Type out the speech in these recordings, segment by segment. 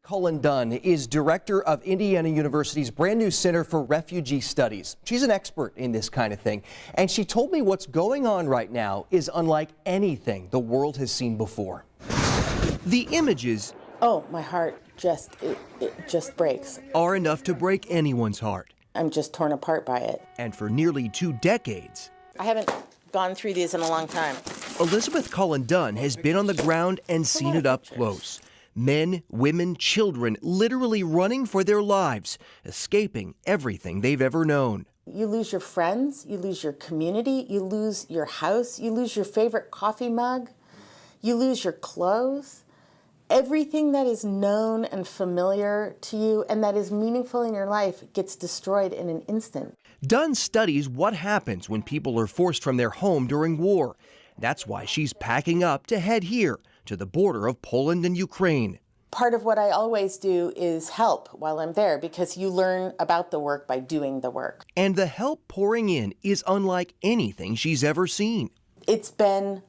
Cullen Dunn is director of Indiana University's brand new Center for Refugee Studies. She's an expert in this kind of thing, and she told me what's going on right now is unlike anything the world has seen before. The images, oh, my heart just breaks. Are enough to break anyone's heart. I'm just torn apart by it. And for nearly 2 decades, I haven't gone through these in a long time. Elizabeth Cullen Dunn has been on the ground and seen it up close. Men, women, children literally running for their lives, escaping everything they've ever known. You lose your friends, you lose your community, you lose your house, you lose your favorite coffee mug, you lose your clothes. Everything that is known and familiar to you and that is meaningful in your life gets destroyed in an instant. Dunn studies what happens when people are forced from their home during war. That's why she's packing up to head here, to the border of Poland and Ukraine. Part of what I always do is help while I'm there, because you learn about the work by doing the work. And the help pouring in is unlike anything she's ever seen. It's been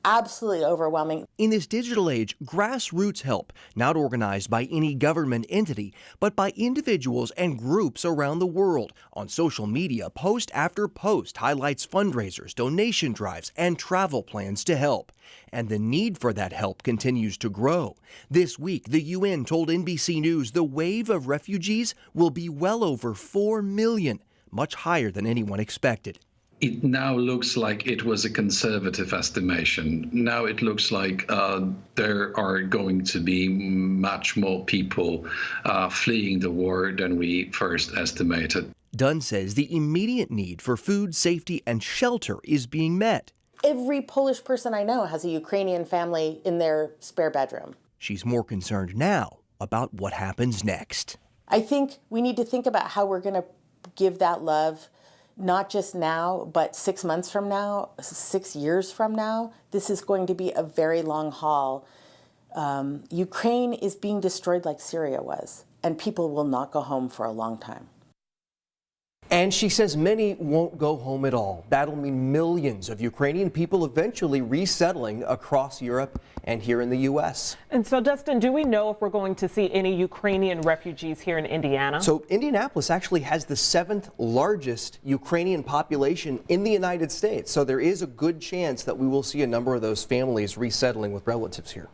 absolutely overwhelming. In this digital age, grassroots help, not organized by any government entity, but by individuals and groups around the world. On social media, post after post highlights fundraisers, donation drives, and travel plans to help. And the need for that help continues to grow. This week, the UN told NBC News the wave of refugees will be well over 4 million, much higher than anyone expected. It now looks like it was a conservative estimation. Now it looks like there are going to be much more people fleeing the war than we first estimated. Dunn says the immediate need for food, safety, and shelter is being met. Every Polish person I know has a Ukrainian family in their spare bedroom. She's more concerned now about what happens next. I think we need to think about how we're going to give that love, not just now, but 6 months from now, 6 years from now. This is going to be a very long haul. Ukraine is being destroyed like Syria was, and people will not go home for a long time. And she says many won't go home at all. That'll mean millions of Ukrainian people eventually resettling across Europe and here in the U.S. And so, Dustin, do we know if we're going to see any Ukrainian refugees here in Indiana? So Indianapolis actually has the 7th largest Ukrainian population in the United States. So there is a good chance that we will see a number of those families resettling with relatives here.